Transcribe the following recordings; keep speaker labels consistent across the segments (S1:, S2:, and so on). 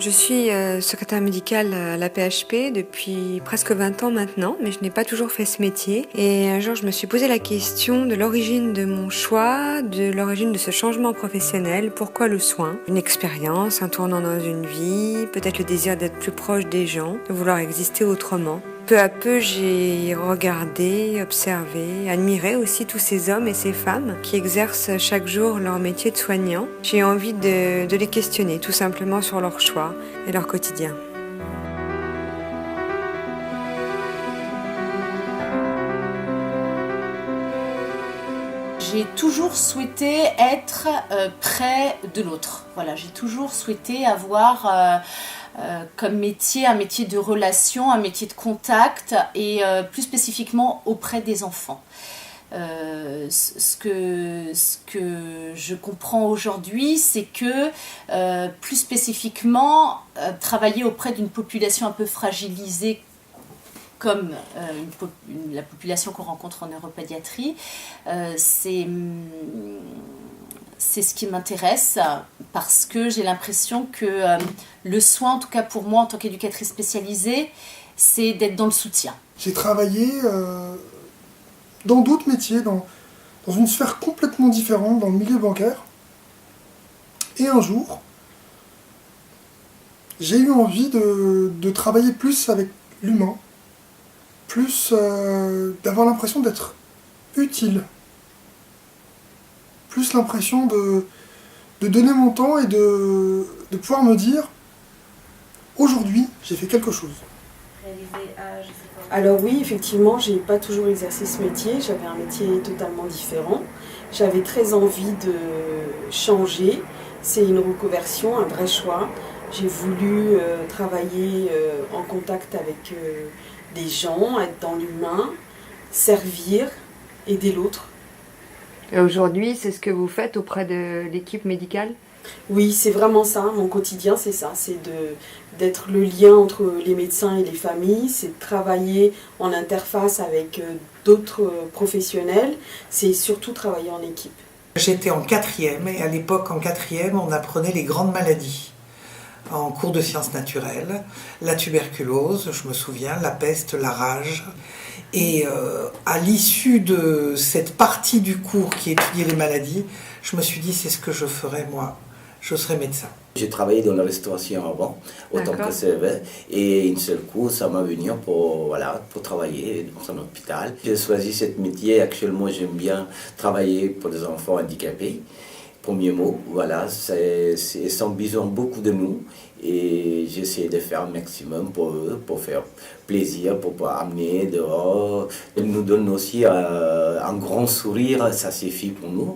S1: Je suis secrétaire médicale à la PHP depuis presque 20 ans maintenant, mais je n'ai pas toujours fait ce métier. Et un jour, je me suis posé la question de l'origine de mon choix, de l'origine de ce changement professionnel. Pourquoi le soin? Une expérience, un tournant dans une vie, peut-être le désir d'être plus proche des gens, de vouloir exister autrement. Peu à peu, j'ai regardé, observé, admiré aussi tous ces hommes et ces femmes qui exercent chaque jour leur métier de soignant. J'ai envie de les questionner tout simplement sur leur choix et leur quotidien.
S2: J'ai toujours souhaité être près de l'autre. Voilà, j'ai toujours souhaité avoir comme métier un métier de relation, un métier de contact et plus spécifiquement auprès des enfants. Ce que je comprends aujourd'hui, c'est que plus spécifiquement, travailler auprès d'une population un peu fragilisée comme la population qu'on rencontre en neuropédiatrie, c'est ce qui m'intéresse parce que j'ai l'impression que le soin, en tout cas pour moi en tant qu'éducatrice spécialisée, c'est d'être dans le soutien.
S3: J'ai travaillé dans d'autres métiers, dans une sphère complètement différente, dans le milieu bancaire. Et un jour, j'ai eu envie de travailler plus avec l'humain, plus d'avoir l'impression d'être utile, plus l'impression de donner mon temps et de pouvoir me dire aujourd'hui j'ai fait quelque chose.
S4: Alors oui, effectivement, j'ai pas toujours exercé ce métier, j'avais un métier totalement différent. J'avais très envie de changer, c'est une reconversion, un vrai choix. J'ai voulu travailler en contact avec des gens, être dans l'humain, servir, aider l'autre.
S1: Et aujourd'hui, c'est ce que vous faites auprès de l'équipe médicale?
S4: Oui, c'est vraiment ça, mon quotidien c'est ça, c'est d'être le lien entre les médecins et les familles, c'est de travailler en interface avec d'autres professionnels, c'est surtout travailler en équipe.
S5: J'étais en 4e et à l'époque en 4e on apprenait les grandes maladies en cours de sciences naturelles, la tuberculose, je me souviens, la peste, la rage. Et à l'issue de cette partie du cours qui étudiait les maladies, je me suis dit c'est ce que je ferais moi. Je serai médecin.
S6: J'ai travaillé dans la restauration avant, autant que serveur, et une seule coup, ça m'a venu pour travailler dans un hôpital. J'ai choisi ce métier, actuellement j'aime bien travailler pour des enfants handicapés. Premier mot, voilà, ils ont besoin beaucoup de nous et j'essaie de faire un maximum pour eux, pour faire plaisir, pour pouvoir amener dehors. Ils nous donnent aussi un grand sourire, ça suffit pour nous.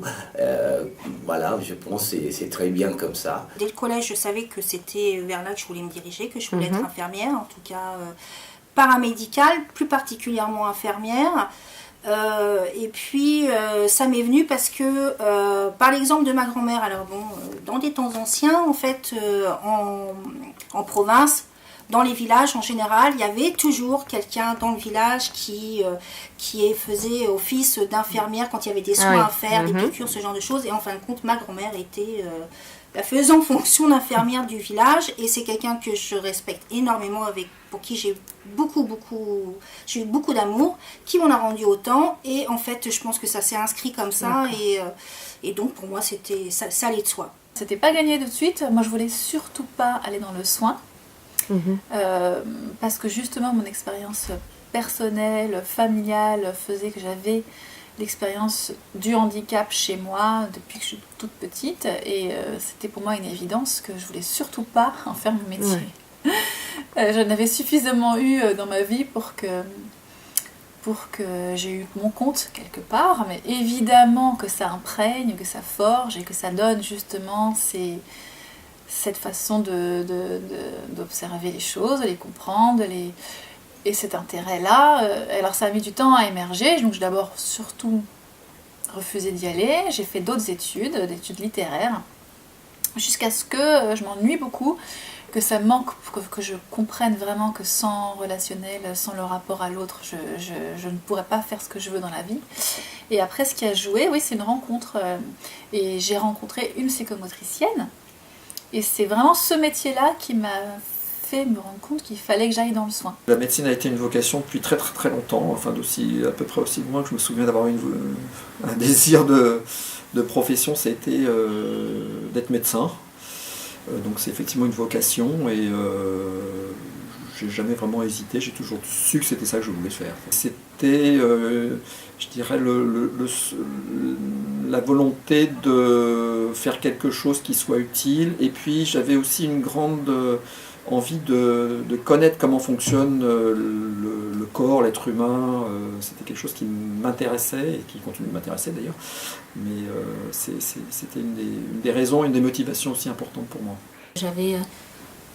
S6: Voilà, je pense que c'est très bien comme ça.
S7: Dès le collège, je savais que c'était vers là que je voulais me diriger, que je voulais être infirmière, en tout cas paramédicale, plus particulièrement infirmière. Et puis ça m'est venu parce que par l'exemple de ma grand-mère, alors bon, dans des temps anciens en fait, en province, dans les villages en général, il y avait toujours quelqu'un dans le village qui faisait office d'infirmière quand il y avait des soins à faire, des piqûres, ce genre de choses. Et en fin de compte, ma grand-mère était la faisant fonction d'infirmière du village, et c'est quelqu'un que je respecte énormément, pour qui j'ai eu beaucoup d'amour, qui m'en a rendu autant, et en fait je pense que ça s'est inscrit comme ça, et donc pour moi ça allait de soi.
S8: C'était pas gagné tout de suite, moi je voulais surtout pas aller dans le soin, parce que justement mon expérience personnelle, familiale faisait que j'avais l'expérience du handicap chez moi depuis que je suis toute petite, et c'était pour moi une évidence que je voulais surtout pas en faire mon métier. Je n'avais suffisamment eu dans ma vie pour que j'ai eu mon compte quelque part, mais évidemment que ça imprègne, que ça forge et que ça donne justement cette façon d'observer les choses, de les comprendre, et cet intérêt-là. Alors ça a mis du temps à émerger, donc j'ai d'abord surtout refusé d'y aller. J'ai fait d'autres études littéraires, jusqu'à ce que je m'ennuie beaucoup, que ça manque, que je comprenne vraiment que sans relationnel, sans le rapport à l'autre, je ne pourrais pas faire ce que je veux dans la vie. Et après, ce qui a joué, oui, c'est une rencontre. Et j'ai rencontré une psychomotricienne Et c'est vraiment ce métier-là qui m'a fait me rendre compte qu'il fallait que j'aille dans le soin.
S9: La médecine a été une vocation depuis très très très longtemps, enfin à peu près aussi loin que je me souviens d'avoir un désir de profession, ça a été d'être médecin. Donc c'est effectivement une vocation et j'ai jamais vraiment hésité, j'ai toujours su que c'était ça que je voulais faire. C'était, je dirais, la volonté de faire quelque chose qui soit utile, et puis j'avais aussi une grande envie de connaître comment fonctionne le corps, l'être humain. C'était quelque chose qui m'intéressait et qui continue de m'intéresser d'ailleurs, mais c'était une des raisons, une des motivations aussi importantes pour moi.
S10: J'avais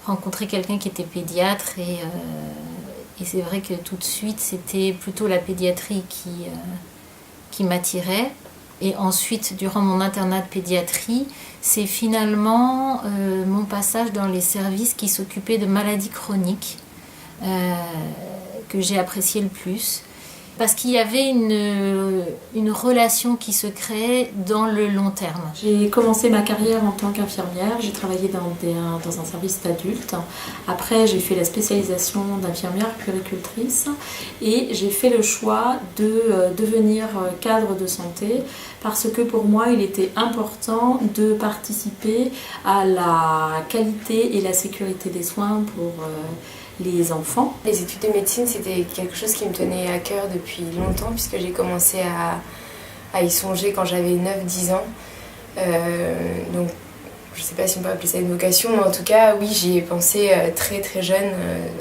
S10: rencontré quelqu'un qui était pédiatre et c'est vrai que tout de suite c'était plutôt la pédiatrie qui m'attirait. Et ensuite, durant mon internat de pédiatrie, c'est finalement mon passage dans les services qui s'occupaient de maladies chroniques que j'ai apprécié le plus. Parce qu'il y avait une relation qui se créait dans le long terme.
S11: J'ai commencé ma carrière en tant qu'infirmière, j'ai travaillé dans un service d'adultes. Après, j'ai fait la spécialisation d'infirmière puéricultrice et j'ai fait le choix de devenir cadre de santé parce que pour moi, il était important de participer à la qualité et la sécurité des soins pour les enfants.
S12: Les études de médecine, c'était quelque chose qui me tenait à cœur depuis longtemps puisque j'ai commencé à y songer quand j'avais 9-10 ans. Donc, je ne sais pas si on peut appeler ça une vocation, mais en tout cas, oui, j'y ai pensé très très jeune,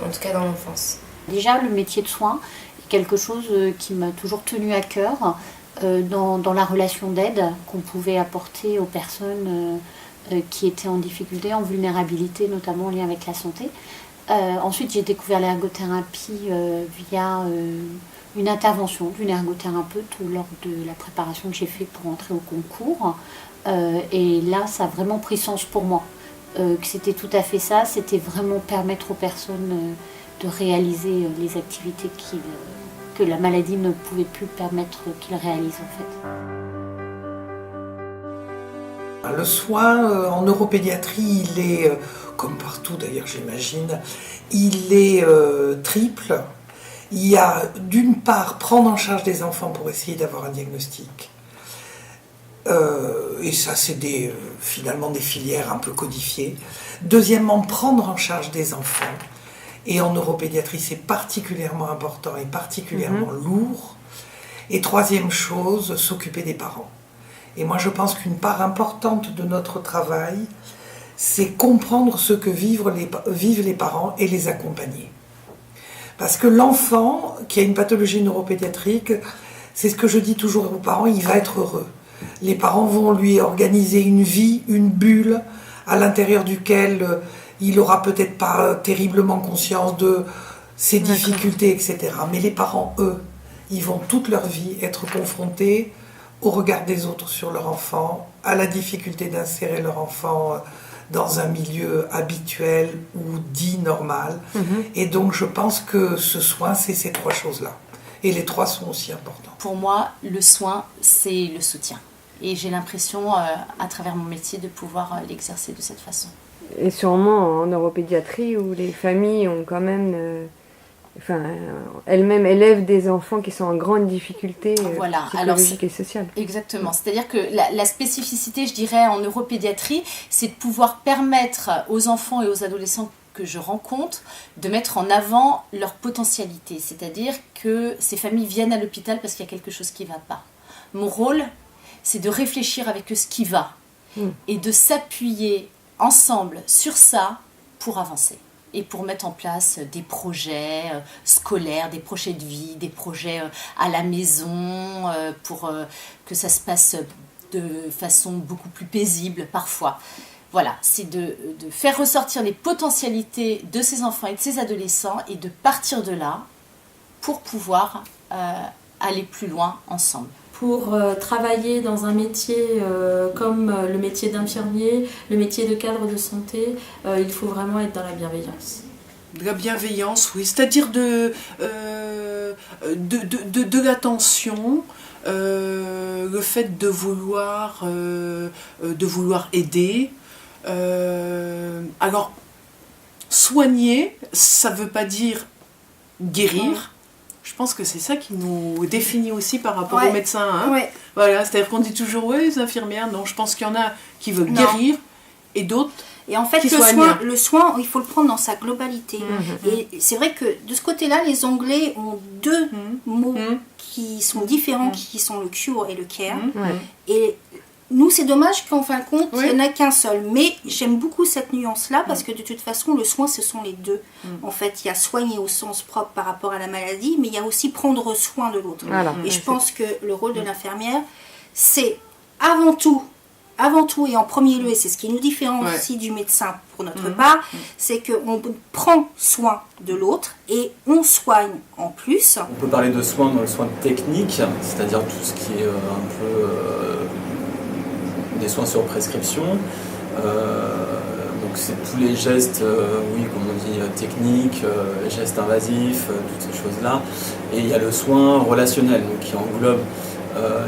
S12: en tout cas dans l'enfance.
S13: Déjà, le métier de soin est quelque chose qui m'a toujours tenu à cœur dans la relation d'aide qu'on pouvait apporter aux personnes qui étaient en difficulté, en vulnérabilité, notamment en lien avec la santé. Ensuite, j'ai découvert l'ergothérapie via une intervention d'une ergothérapeute lors de la préparation que j'ai faite pour entrer au concours. Et là, ça a vraiment pris sens pour moi. Que c'était tout à fait ça, c'était vraiment permettre aux personnes de réaliser les activités que la maladie ne pouvait plus permettre qu'ils réalisent en fait.
S5: Le soin en neuropédiatrie, il est, comme partout d'ailleurs j'imagine, il est triple. Il y a d'une part prendre en charge des enfants pour essayer d'avoir un diagnostic. Et ça c'est finalement des filières un peu codifiées. Deuxièmement, prendre en charge des enfants. Et en neuropédiatrie c'est particulièrement important et particulièrement lourd. Et troisième chose, s'occuper des parents. Et moi, je pense qu'une part importante de notre travail, c'est comprendre ce que vivent les parents et les accompagner. Parce que l'enfant qui a une pathologie neuropédiatrique, c'est ce que je dis toujours aux parents, il va être heureux. Les parents vont lui organiser une vie, une bulle, à l'intérieur duquel il n'aura peut-être pas terriblement conscience de ses difficultés, etc. Mais les parents, eux, ils vont toute leur vie être confrontés au regard des autres sur leur enfant, à la difficulté d'insérer leur enfant dans un milieu habituel ou dit normal. Et donc je pense que ce soin, c'est ces trois choses-là. Et les trois sont aussi importants.
S2: Pour moi, le soin, c'est le soutien. Et j'ai l'impression, à travers mon métier, de pouvoir l'exercer de cette façon.
S1: Et sûrement en neuropédiatrie, où les familles ont quand même... elles-mêmes élèvent des enfants qui sont en grande difficulté psychologique et sociale.
S2: Exactement. C'est-à-dire que la spécificité, je dirais, en neuropédiatrie, c'est de pouvoir permettre aux enfants et aux adolescents que je rencontre de mettre en avant leur potentialité. C'est-à-dire que ces familles viennent à l'hôpital parce qu'il y a quelque chose qui ne va pas. Mon rôle, c'est de réfléchir avec eux ce qui va et de s'appuyer ensemble sur ça pour avancer. Et pour mettre en place des projets scolaires, des projets de vie, des projets à la maison, pour que ça se passe de façon beaucoup plus paisible parfois. Voilà, c'est de faire ressortir les potentialités de ces enfants et de ces adolescents et de partir de là pour pouvoir aller plus loin ensemble.
S11: Pour travailler dans un métier comme le métier d'infirmier, le métier de cadre de santé, il faut vraiment être dans la bienveillance.
S14: De la bienveillance, oui, c'est-à-dire de l'attention, le fait de vouloir aider, Alors, soigner, ça ne veut pas dire guérir. Je pense que c'est ça qui nous définit aussi par rapport aux médecins. Hein. Voilà, c'est-à-dire qu'on dit toujours, oui, les infirmières, non, je pense qu'il y en a qui veulent guérir et d'autres.
S7: Et en fait, le soin, il faut le prendre dans sa globalité. Et c'est vrai que de ce côté-là, les Anglais ont deux mots qui sont différents, qui sont le cure et le care. Et nous, c'est dommage qu'en fin de compte, il n'y en a qu'un seul. Mais j'aime beaucoup cette nuance-là parce que de toute façon, le soin, ce sont les deux. En fait, il y a soigner au sens propre par rapport à la maladie, mais il y a aussi prendre soin de l'autre. Et je pense que le rôle de l'infirmière, c'est avant tout et en premier lieu, et c'est ce qui nous différencie du médecin pour notre part, c'est qu'on prend soin de l'autre et on soigne en plus.
S15: On peut parler de soins dans le soin technique, c'est-à-dire tout ce qui est un peu des soins sur prescription. Donc c'est tous les gestes, comme on dit, techniques, gestes invasifs, toutes ces choses-là. Et il y a le soin relationnel, donc qui englobe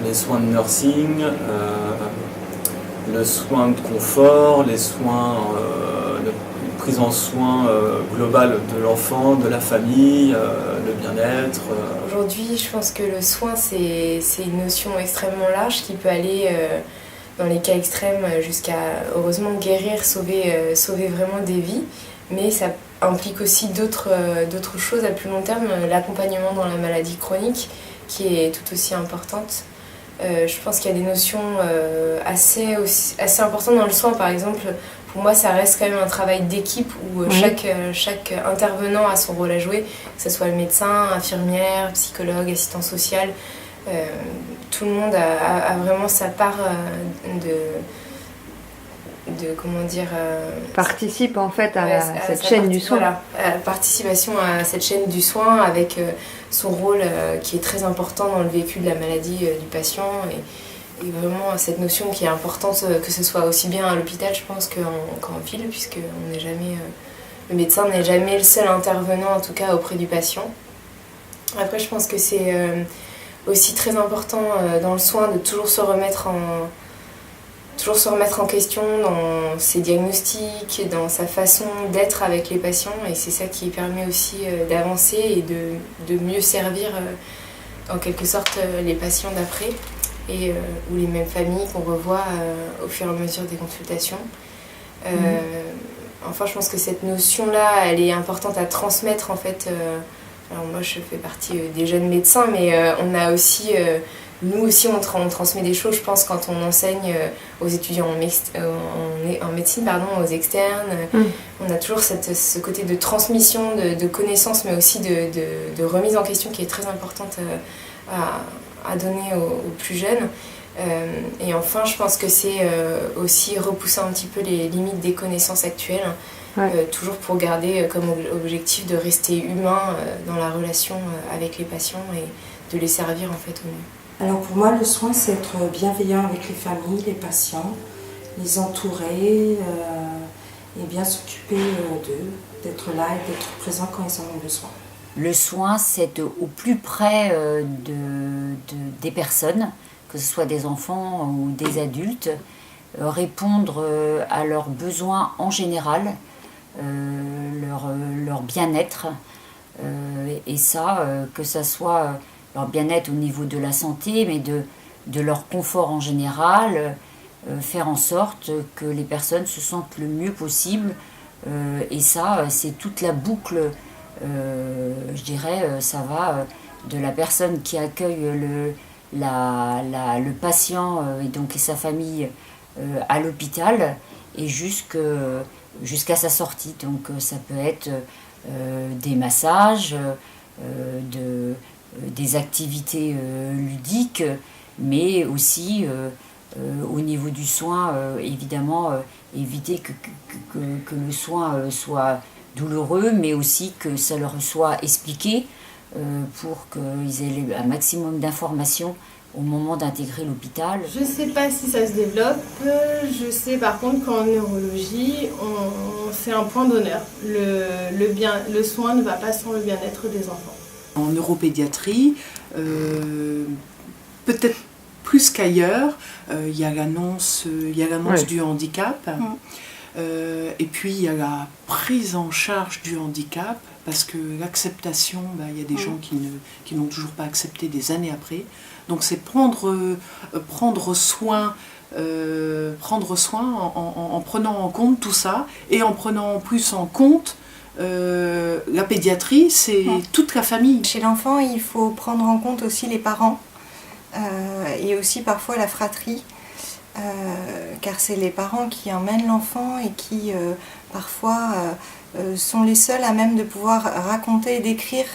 S15: les soins de nursing, le soin de confort, les soins de prise en soin globale de l'enfant, de la famille, le bien-être.
S12: Aujourd'hui, je pense que le soin, c'est une notion extrêmement large qui peut aller, dans les cas extrêmes, jusqu'à, heureusement, guérir, sauver vraiment des vies. Mais ça implique aussi d'autres choses à plus long terme, l'accompagnement dans la maladie chronique, qui est tout aussi importante. Je pense qu'il y a des notions assez importantes dans le soin. Par exemple, pour moi, ça reste quand même un travail d'équipe où chaque intervenant a son rôle à jouer, que ce soit le médecin, infirmière, psychologue, assistant social. Tout le monde a vraiment sa part de comment dire...
S1: participe en fait à cette chaîne du soin.
S12: Voilà, participation à cette chaîne du soin avec son rôle qui est très important dans le vécu de la maladie du patient et vraiment cette notion qui est importante que ce soit aussi bien à l'hôpital je pense qu'en ville puisque on n'est jamais, le médecin n'est jamais le seul intervenant en tout cas auprès du patient. Après je pense que c'est aussi très important dans le soin de toujours se remettre en question dans ses diagnostics, dans sa façon d'être avec les patients et c'est ça qui permet aussi d'avancer et de mieux servir en quelque sorte les patients d'après ou les mêmes familles qu'on revoit au fur et à mesure des consultations. Enfin je pense que cette notion-là elle est importante à transmettre en fait. Alors moi je fais partie des jeunes médecins mais on a aussi... Nous aussi, on transmet des choses, je pense, quand on enseigne aux étudiants en médecine, aux externes. On a toujours ce côté de transmission de connaissances, mais aussi de remise en question qui est très importante à donner aux plus jeunes. Et enfin, je pense que c'est aussi repousser un petit peu les limites des connaissances actuelles, toujours pour garder comme objectif de rester humain dans la relation avec les patients et de les servir en fait au mieux.
S16: Alors pour moi, le soin, c'est être bienveillant avec les familles, les patients, les entourer et bien s'occuper d'eux, d'être là et d'être présent quand ils en ont besoin.
S17: Le soin, c'est être au plus près des personnes, que ce soit des enfants ou des adultes, répondre à leurs besoins en général, leur bien-être, et ça, que ça soit... leur bien-être au niveau de la santé, mais de leur confort en général, faire en sorte que les personnes se sentent le mieux possible. Et ça, c'est toute la boucle, je dirais, ça va de la personne qui accueille le patient et sa famille à l'hôpital et jusqu'à sa sortie. Donc ça peut être des massages, des activités ludiques, mais aussi au niveau du soin, évidemment, éviter que le soin soit douloureux, mais aussi que ça leur soit expliqué pour qu'ils aient un maximum d'informations au moment d'intégrer l'hôpital.
S18: Je ne sais pas si ça se développe, je sais par contre qu'en neurologie, c'est un point d'honneur. Le soin ne va pas sans le bien-être des enfants.
S14: En neuropédiatrie, peut-être plus qu'ailleurs, il y a l'annonce du handicap. Et puis il y a la prise en charge du handicap, parce que l'acceptation, il y a des gens qui n'ont toujours pas accepté des années après. Donc c'est prendre soin en prenant en compte tout ça, et en prenant en plus en compte la pédiatrie, c'est toute la famille.
S19: Chez l'enfant, il faut prendre en compte aussi les parents et aussi parfois la fratrie, car c'est les parents qui emmènent l'enfant et qui parfois sont les seuls à même de pouvoir raconter et décrire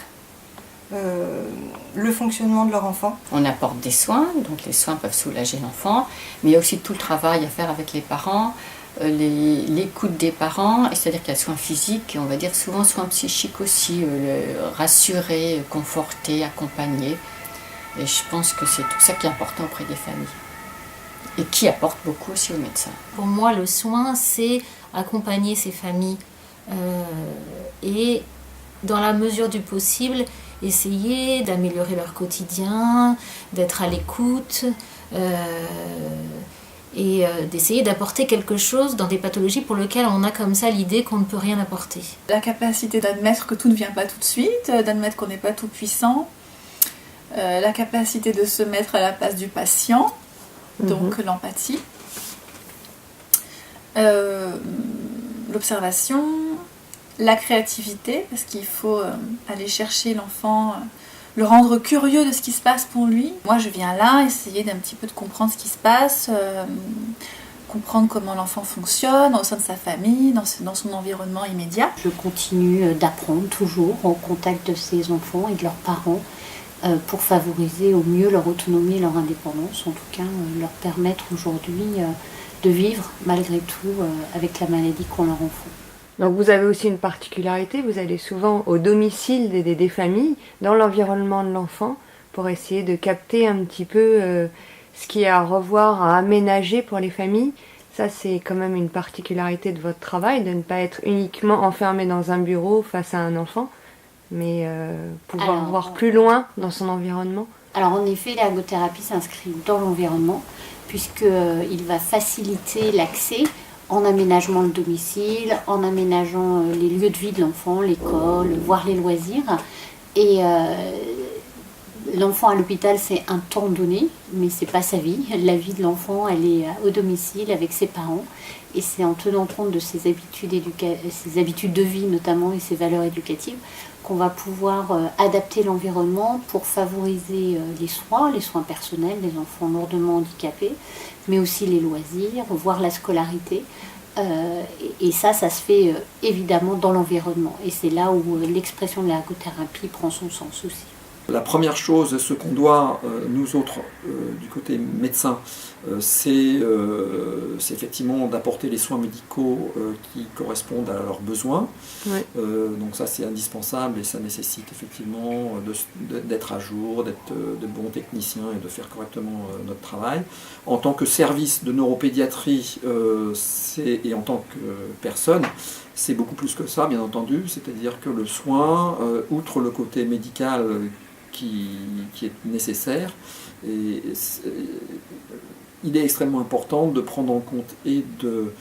S19: le fonctionnement de leur enfant.
S20: On apporte des soins, donc les soins peuvent soulager l'enfant, mais il y a aussi tout le travail à faire avec les parents, l'écoute des parents, c'est-à-dire qu'il y a soins physiques, et on va dire souvent soins psychiques aussi, rassurer, conforter, accompagner. Et je pense que c'est tout ça qui est important auprès des familles. Et qui apporte beaucoup aussi aux médecins.
S10: Pour moi, le soin, c'est accompagner ces familles et, dans la mesure du possible, essayer d'améliorer leur quotidien, d'être à l'écoute et d'essayer d'apporter quelque chose dans des pathologies pour lesquelles on a comme ça l'idée qu'on ne peut rien apporter.
S8: La capacité d'admettre que tout ne vient pas tout de suite, d'admettre qu'on n'est pas tout puissant, la capacité de se mettre à la place du patient, donc l'empathie, l'observation, la créativité, parce qu'il faut aller chercher l'enfant, le rendre curieux de ce qui se passe pour lui. Moi, je viens là essayer d'un petit peu de comprendre ce qui se passe, comprendre comment l'enfant fonctionne au sein de sa famille, dans son environnement immédiat.
S13: Je continue d'apprendre toujours au contact de ces enfants et de leurs parents pour favoriser au mieux leur autonomie et leur indépendance, en tout cas leur permettre aujourd'hui de vivre malgré tout avec la maladie qu'ont leurs enfants.
S1: Donc vous avez aussi une particularité, vous allez souvent au domicile des familles, dans l'environnement de l'enfant, pour essayer de capter un petit peu ce qu'il y a à revoir, à aménager pour les familles. Ça, c'est quand même une particularité de votre travail, de ne pas être uniquement enfermé dans un bureau face à un enfant, mais pouvoir voir plus loin dans son environnement.
S13: Alors en effet, l'ergothérapie s'inscrit dans l'environnement, puisqu'il va faciliter l'accès en aménagement de domicile, en aménageant les lieux de vie de l'enfant, l'école, voire les loisirs. Et l'enfant à l'hôpital, c'est un temps donné, mais c'est pas sa vie. La vie de l'enfant, elle est au domicile avec ses parents. Et c'est en tenant compte de ses habitudes de vie notamment et ses valeurs éducatives qu'on va pouvoir adapter l'environnement pour favoriser les soins personnels des enfants lourdement handicapés, mais aussi les loisirs, voire la scolarité. Et ça se fait évidemment dans l'environnement. Et c'est là où l'expression de l'ergothérapie prend son sens aussi.
S9: La première chose, ce qu'on doit, nous autres, du côté médecin, c'est effectivement d'apporter les soins médicaux qui correspondent à leurs besoins. Ouais. Donc ça, c'est indispensable et ça nécessite effectivement d'être à jour, d'être de bons techniciens et de faire correctement notre travail. En tant que service de neuropédiatrie et en tant que personne, c'est beaucoup plus que ça, bien entendu. C'est-à-dire que le soin, outre le côté médical, qui est nécessaire. Et il est extrêmement important de prendre en compte et de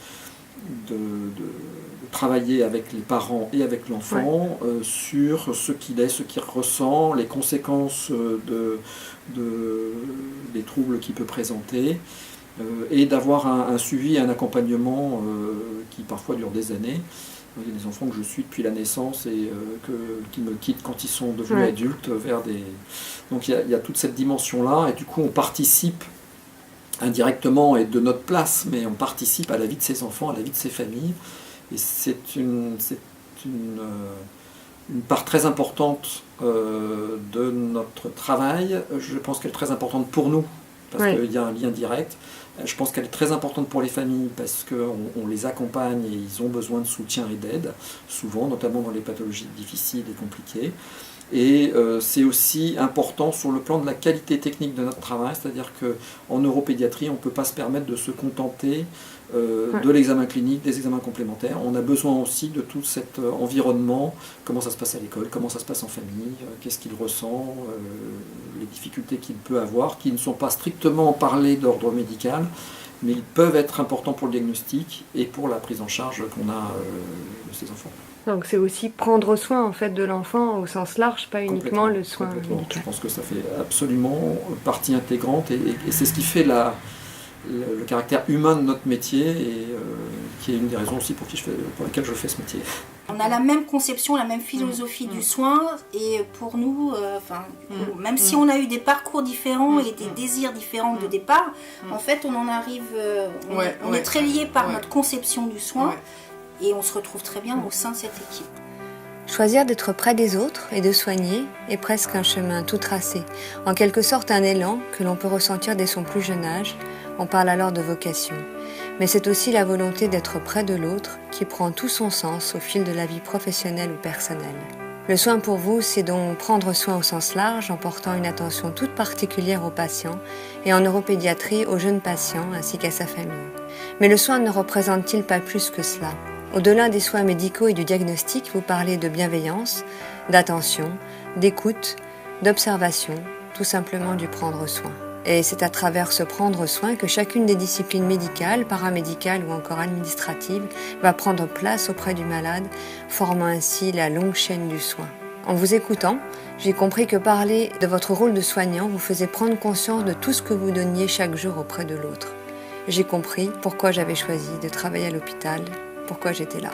S9: travailler avec les parents et avec l'enfant sur ce qu'il est, ce qu'il ressent, les conséquences des troubles qu'il peut présenter, et d'avoir un suivi et un accompagnement qui parfois dure des années. Il y a des enfants que je suis depuis la naissance et qui me quittent quand ils sont devenus adultes vers des... Donc il y a toute cette dimension-là et du coup on participe indirectement et de notre place, mais on participe à la vie de ces enfants, à la vie de ces familles. Et c'est une part très importante de notre travail. Je pense qu'elle est très importante pour nous, parce qu'il y a un lien direct. Je pense qu'elle est très importante pour les familles parce qu'on les accompagne et ils ont besoin de soutien et d'aide, souvent, notamment dans les pathologies difficiles et compliquées. Et c'est aussi important sur le plan de la qualité technique de notre travail, c'est-à-dire qu'en neuropédiatrie, on ne peut pas se permettre de se contenter de l'examen clinique, des examens complémentaires. On a besoin aussi de tout cet environnement, comment ça se passe à l'école, comment ça se passe en famille, qu'est-ce qu'il ressent, les difficultés qu'il peut avoir, qui ne sont pas strictement parlées d'ordre médical, mais ils peuvent être importants pour le diagnostic et pour la prise en charge qu'on a de ces enfants.
S1: Donc c'est aussi prendre soin en fait de l'enfant au sens large, pas uniquement le soin médical.
S9: Je pense que ça fait absolument partie intégrante et c'est ce qui fait le caractère humain de notre métier et qui est une des raisons aussi pour lesquelles je fais ce métier.
S7: On a la même conception, la même philosophie du soin et pour nous, même si on a eu des parcours différents et des désirs différents de départ, en fait on en arrive, on est très liés par notre conception du soin et on se retrouve très bien au sein de cette équipe.
S1: Choisir d'être près des autres et de soigner est presque un chemin tout tracé, en quelque sorte un élan que l'on peut ressentir dès son plus jeune âge. On parle alors de vocation. Mais c'est aussi la volonté d'être près de l'autre qui prend tout son sens au fil de la vie professionnelle ou personnelle. Le soin pour vous, c'est donc prendre soin au sens large en portant une attention toute particulière aux patients et en neuropédiatrie aux jeunes patients ainsi qu'à sa famille. Mais le soin ne représente-t-il pas plus que cela ? Au-delà des soins médicaux et du diagnostic, vous parlez de bienveillance, d'attention, d'écoute, d'observation, tout simplement du prendre soin. Et c'est à travers ce prendre soin que chacune des disciplines médicales, paramédicales ou encore administratives va prendre place auprès du malade, formant ainsi la longue chaîne du soin. En vous écoutant, j'ai compris que parler de votre rôle de soignant vous faisait prendre conscience de tout ce que vous donniez chaque jour auprès de l'autre. J'ai compris pourquoi j'avais choisi de travailler à l'hôpital, pourquoi j'étais là.